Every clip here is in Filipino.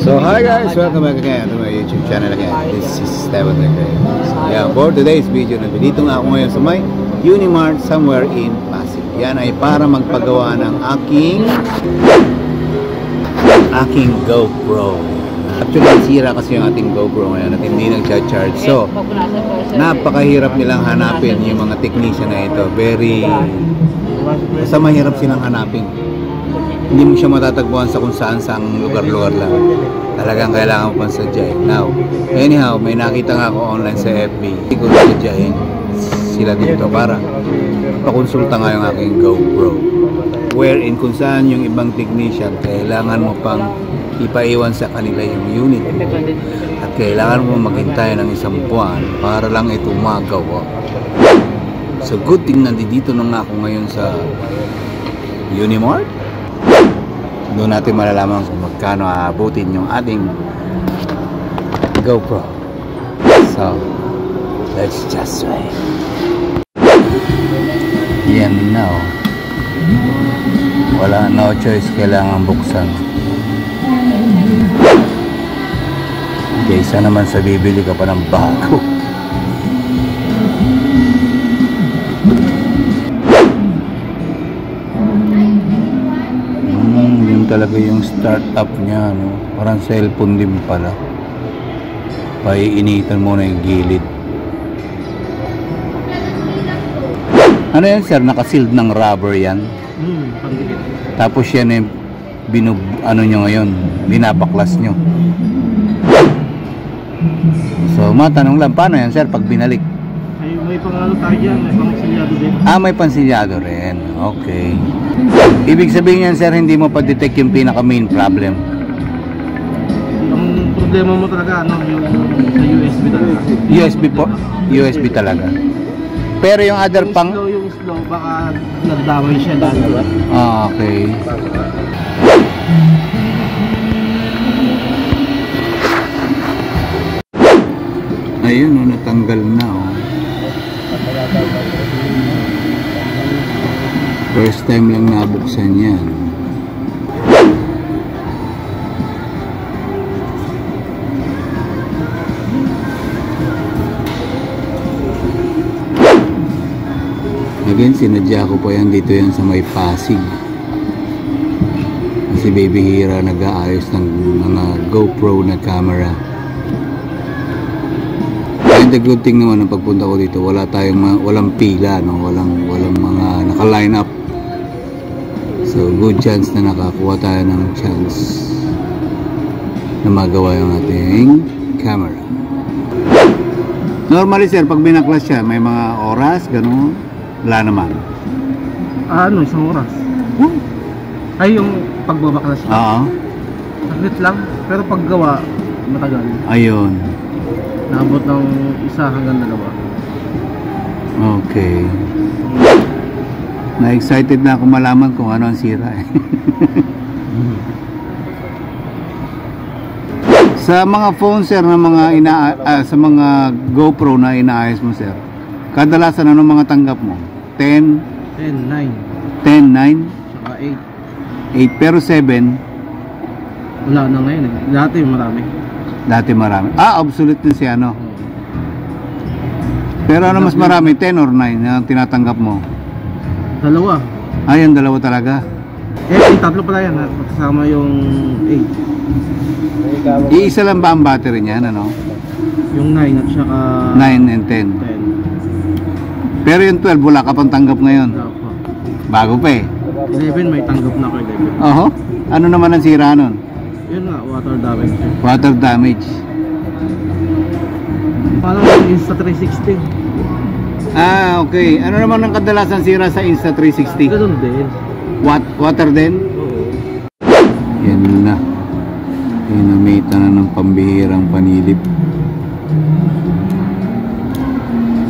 So hi guys, welcome back again to my YouTube channel again. This is Steven again. So yeah, for today's video, nandito nga ako ngayon sa may Unimart somewhere in Pasig. Yan ay para magpagawa ng aking GoPro. Actually, sira kasi yung ating GoPro ngayon at hindi nag-charge. So, napakahirap nilang hanapin yung mga technician na ito. Basta mahirap silang hanapin. Hindi mo siya matatagpuan sa kung saan lugar-lugar lang. Talagang kailangan mo pang sadyain. Now, anyhow, may nakita nga ako online sa FB. Hindi ko sadyain sila dito para pakonsulta nga yung aking GoPro. Wherein kung saan yung ibang technician, kailangan mo pang ipaiwan sa kanila yung unit at kailangan mo maghintay ng isang buwan para lang ito magawa. So good thing nandito na nga ako ngayon sa Unimart. Doon natin malalaman kung magkano aabutin yung ating GoPro. So let's just wait. Yan na. Wala, no choice, kailangan buksan. Kaysa naman sa bibili ka pa ng bago. Yun talaga yung startup niya, no? Parang cellphone din pala. Paiinitan mo na yung gilid. Ano yan sir? Nakasealed ng rubber yan? Tapos yan yung ano nyo ngayon, binabaklas nyo. So matanong lang, paano yan sir pag binalik? Ay, may pangalo tayo dyan, may pansilyado din. May pansilyado rin. Okay. Ibig sabihin yan sir, hindi mo pa-detect yung pinaka main problem. Ang problema mo talaga, ano, yung sa USB talaga. USB po? USB talaga. Pero yung other pang... Yung slow, baka nagdamay siya dahil. Okay. Ayun, natanggal na. First time lang nabuksan yan. Again, sinadya ko pa yan dito yan sa may Pasig. Kasi Baby Hira nag-aayos ng mga GoPro na camera. And the good thing naman ng pagpunta ko dito, walang pila, no? Walang mga naka-line up. So good chance na nakakuha tayo ng chance na magawa yung ating camera. Normally sir, pag binaklas siya, may mga oras, gano'n. Wala naman. Ano, isang oras? Ay, yung pagbabaklas siya? Oo. Saglit lang, pero paggawa, matagal. Ayun. Naabot ng 1 hanggang 2. Okay. Na-excited na ako malaman kung ano ang sira eh. Sa mga phone sir na mga sa mga GoPro na inaayos mo sir, kadalasan ano mga tanggap mo? 10, 10, 9. 10, 9, Saka 8 pero 7 wala na ngayon eh. Dati marami. dati marami. Obsolete din si ano. Pero ano mas marami, 10 or 9 na tinatanggap mo? 2. Yung 2 talaga. Yung 3 pala yan, kasama yung 8. Iisa lang ba ang battery niyan, ano? Yung 9 at saka 9 and 10. 10. Pero yung 12 wala ka pang tanggap ngayon. Wala pa. Bago pa eh. 11 may tanggap na ako 11. Oho. Ano naman ang sira nun? Yun nga, water damage. Water damage. Parang yung Insta360. Okay. Ano naman ang kadalasan sira sa Insta360? Ganun din. Water din? Oo. Yan na. Hinamita na ng pambihirang panilip.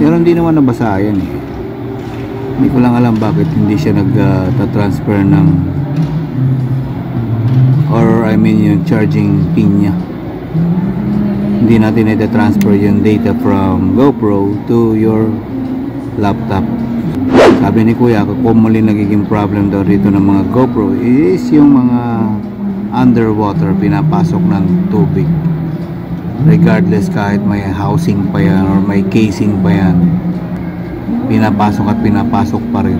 Pero hindi naman nabasa yan eh. Hindi ko lang alam bakit hindi siya nag-transfer ng yung charging pin niya. Hindi natin ita-transfer yung data from GoPro to your laptop. Sabi ni Kuya, kung muli nagiging problem daw rito ng mga GoPro is yung mga underwater, pinapasok ng tubig. Regardless kahit may housing pa yan or may casing pa yan, pinapasok at pinapasok pa rin.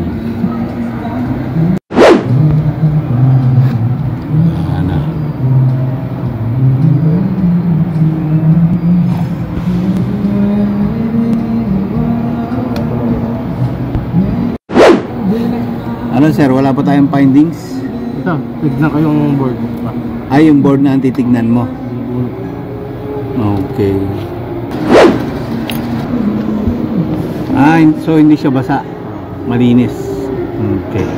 Ano sir, wala pa tayong findings? Ito, tignan ko yung board. Ay, yung board na ang titignan mo. Okay. So hindi siya basa. Malinis. Okay.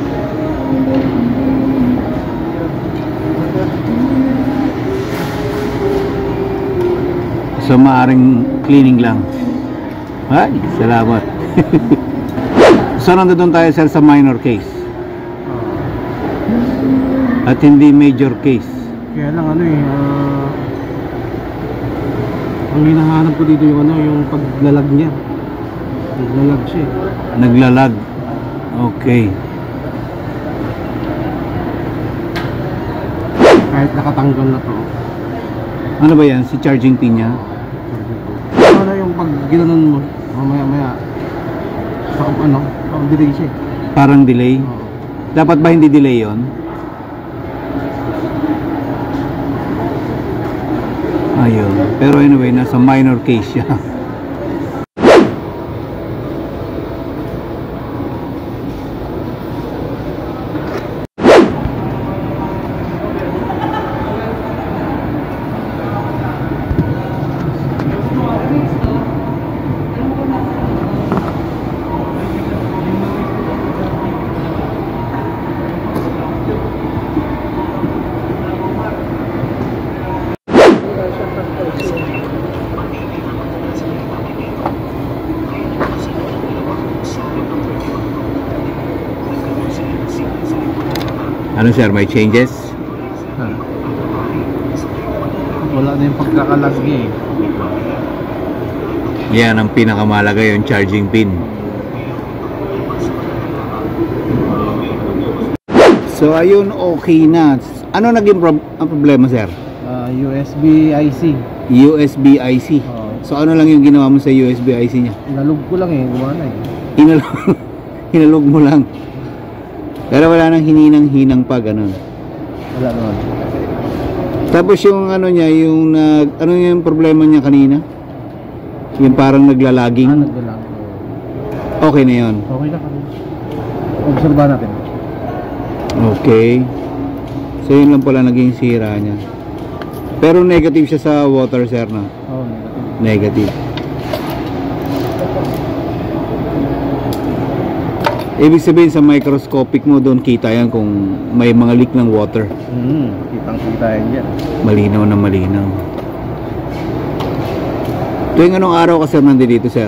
So maaring cleaning lang. Ay, salamat. So nandun tayo sir sa minor case. At hindi major case. Kaya lang ang hinahanap ko dito yung yung paglalag niya. Naglalag siya. Naglalag. Okay. Kahit nakatanggal na to. Ano ba yan? Si charging pin niya? Ano yung pag ginanon mo, mamaya parang delay siya. Parang delay? Dapat ba hindi delay yon? Ayun. Pero anyway, nasa minor case siya. Ano sir, may changes? Wala na yung pagkakalag niya Yan ang pinakamalaga, yung charging pin. So ayun, okay na. Ano naging ang problema sir? USB IC. USB IC. So ano lang yung ginawa mo sa USB IC niya? Inalog ko lang gumana Hinalog mo lang. Pero wala nang hininang-hinang pa, ganun. Wala naman. Tapos yung ano niya, yung ano yung problema niya kanina? Yung parang naglalaging. Naglalag. Okay na yun. Okay na kami. Obserbahan natin. Okay. So yun lang pala naging sira niya. Pero negative siya sa water, sir, na? Oo, negative. Ibig sabihin sa microscopic mo doon kita yan kung may mga leak ng water. Kitang-kita yan dyan. Malinaw na malinaw. Tuwing anong araw ka sir nandito sir?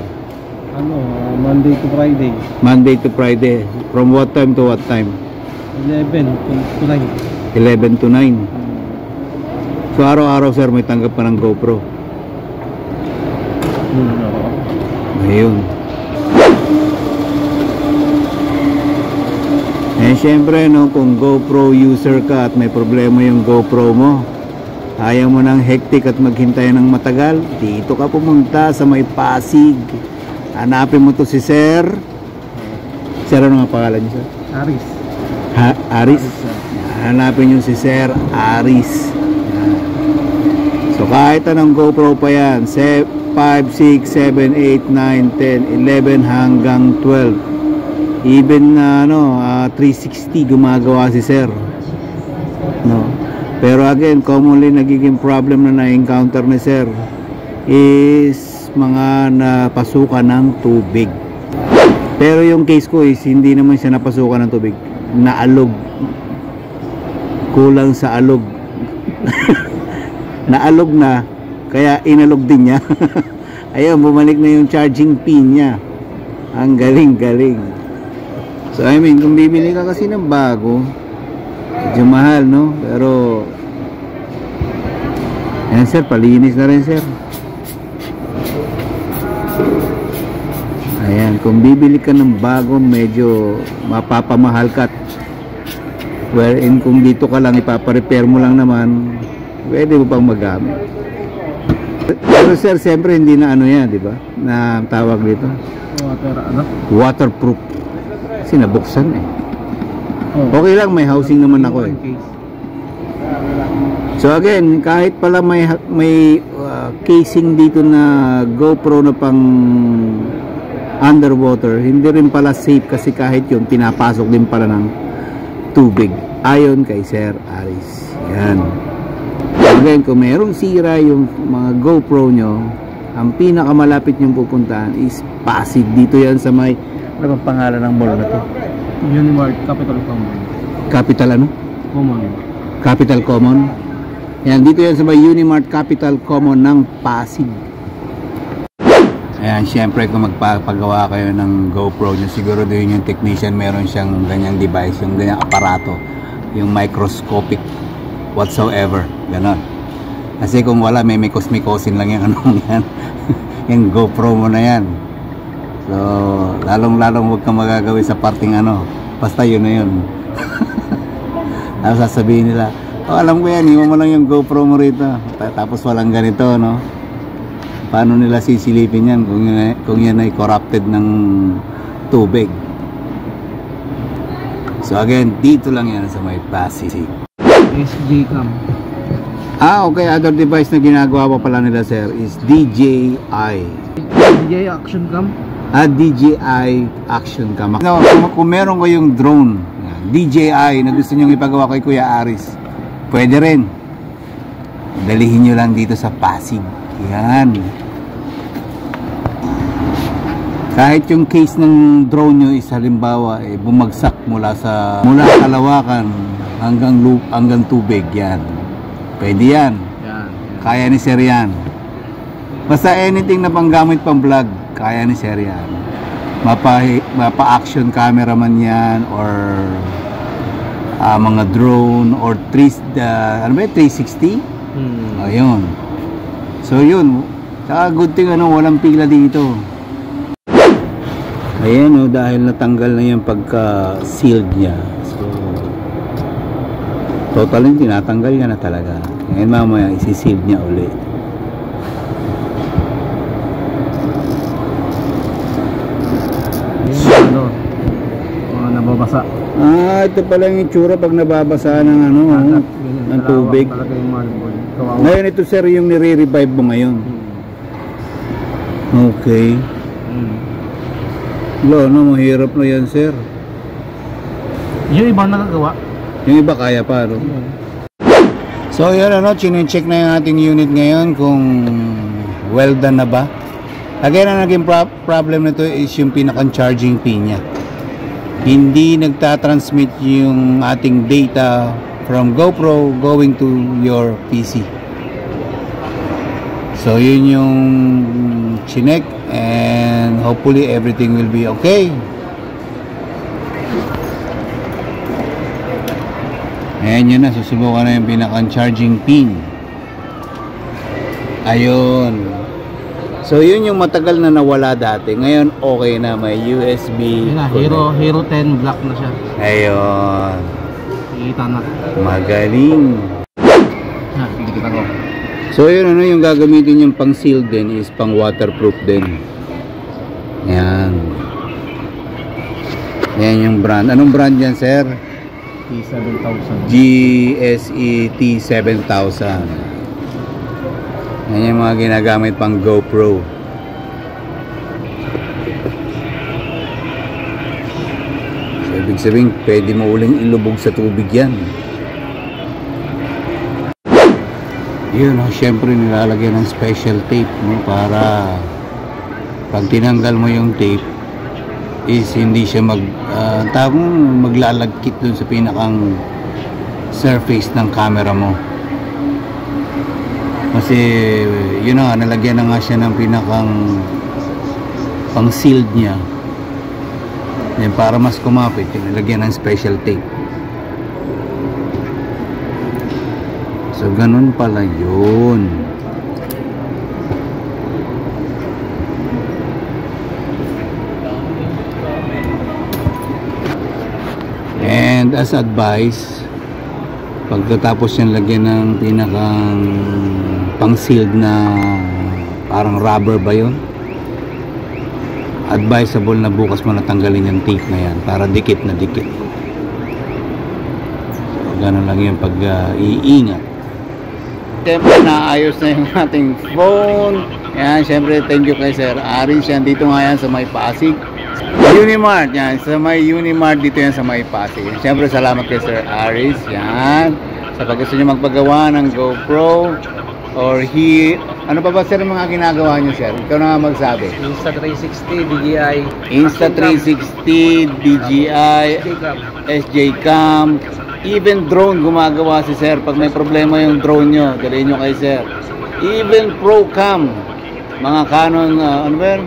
Monday to Friday. Monday to Friday. From what time to what time? 11 to 9. 11 to 9. So araw-araw sir may tanggap ka ng GoPro. Ayun. Eh syempre no, kung GoPro user ka at may problema yung GoPro mo, ayaw mo ng hectic at maghintay ng matagal, dito ka pumunta sa may Pasig. Hanapin mo to si Sir. Sir, ano nga pangalan niyo sir? Aris. Aris? Hanapin niyo si Sir Aris. So kahit anong GoPro pa yan, 5, 6, 7, 8, 9, 10, 11 hanggang 12. Even 360 gumagawa si sir, no? Pero again, commonly nagiging problem na na-encounter ni sir is mga napasukan ng tubig. Pero yung case ko is hindi naman siya napasukan ng tubig, naalog, kulang sa alog. Naalog na, kaya inalog din niya. Ayun, bumalik na yung charging pin niya. Ang galing-galing. So I mean, kung bibili ka kasi ng bago, medyo mahal, no? Pero ayan sir, palinis na rin sir. Ayan, kung bibili ka ng bago, medyo mapapamahal ka. Wherein kung dito ka lang ipaparepair mo lang naman, pwede mo pang magamit. Pero sir, siyempre hindi na ano yan, di ba? Na tawag dito. Waterproof. Kasi nabuksan eh. Okay lang, may housing naman ako eh. So again, kahit pala may casing dito na GoPro na pang underwater, hindi rin pala safe kasi kahit yun, pinapasok din pala ng tubig. Ayon kay Sir Aris. Yan. Again, kung mayroong sira yung mga GoPro nyo, ang pinakamalapit nyong pupuntahan is Pasig. Dito yan sa may, ano bang pangalan ng mall na to? Unimart Capital Common. Capital ano? Common. Capital Common. Yan, dito yan sa may Unimart Capital Common ng Pasig. Ayan, syempre kung magpapagawa kayo ng GoPro nyo, siguro din yung technician meron siyang ganyang device, yung ganyang aparato, yung microscopic whatsoever, ganon. Kasi kung wala, may mikos-mikosin lang yung anong yan. Yung GoPro mo na yan. So, lalong-lalong huwag kang magagawin sa parting ano, basta yun na yun. Tapos sasabihin nila, oh, alam ko yan, iwan mo lang yung GoPro mo rito. Tapos walang ganito, no? Paano nila sisilipin yan kung yan ay corrupted ng tubig? So again, dito lang yan sa may Pasig. SJ Cam. Okay, other device na ginagawa pa pala nila sir is DJI. DJI Action Cam. DJI Action Cam. No, kung meron ko yung drone, DJI na gusto nyo ipagawa kay Kuya Aris, pwede rin. Dalihin nyo lang dito sa Pasig. Yan. Kahit yung case ng drone nyo is halimbawa bumagsak mula kalawakan hanggang tubig, yan. Pwede yan. Kaya ni Sir yan. Basta anything na panggamit pang vlog, kaya ni Sir yan. Mapa-action camera man yan or mga drone or 360. Ayun. So yun, saka good thing walang pila dito. Ayan dahil natanggal na yung pagka-sealed niya. So totally tinatanggal niya na talaga. Ngayon mamaya isi-sealed niya ulit. Yan mga nababasa. Ito pala yung itsura pag nababasa ng ng tubig. Ngayon ito sir yung nire-revive mo ngayon. Okay. Mahirap na yan sir. Yung iba nakagawa. Yung iba kaya pa, no? So yun chine-check na yung ating unit ngayon kung well done na ba. Again, ang naging problem nito is yung pinaka-charging pin niya. Hindi nagtatransmit yung ating data from GoPro going to your PC. So yun yung chinek and hopefully everything will be okay. Ayan yun na, susubukan na yung pinaka-charging pin. Ayun. So yun yung matagal na nawala dati. Ngayon okay na, may USB. Yun na, Hero 10 black na siya. Ayun. Kita na. Magaling. Hindi kita ko. So yun yung gagamitin yung pang seal din is pang waterproof din. Yan. Yan yung brand. Anong brand yan sir? T7000. GSE T7000. Yan yung mga ginagamit pang GoPro. So ibig sabihin pwede mo uling ilubog sa tubig yan. Yun syempre nilalagyan ng special tape para pag tinanggal mo yung tape is hindi siya maglalagkit dun sa pinakang surface ng camera mo. Kasi yun na, nalagyan na nga siya ng pinakang pang sealed niya. Yan, para mas kumapit, nilagyan ng special tape. So ganun pala yun. And as advice, Pagkatapos yan lagyan ng pinakang pang-sealed na parang rubber ba yun, advisable na bukas mo natanggalin yung tape na yan para dikit na dikit. So, ganun lang yung pag-iingat. Siyempre naayos na yung ating phone. Yan, siyempre thank you kay Sir Aris. Yan, dito nga yan sa may Pasig Unimart. Yan, sa may Unimart dito yan sa may Pasig. Siyempre salamat kay Sir Aris. Yan, sa pag gusto nyo magpagawa ng GoPro or ano pa ba sir yung mga ginagawa nyo sir? Ikaw na nga magsabi. Insta360 DJI. Insta360 DJI SJ Cam, even drone gumagawa si sir. Pag may problema yung drone nyo, dalhin nyo kay sir. Even Procam, mga Canon ano ba yun?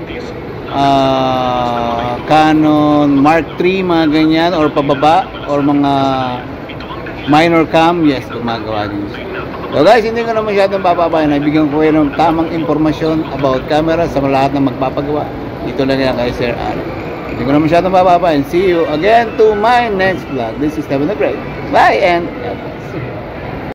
Canon Mark III, mga ganyan, or pababa, or mga minor cam, yes, gumagawa din siya. So guys, hindi ko na masyadong papabayan. Nabigyan ko kayo ng tamang informasyon about camera sa lahat ng magpapagawa. Dito lang yan kay Sir Aaron. Hindi ko na masyadong papabayan. See you again to my next vlog. This is Kevin the Great. Bye and God bless.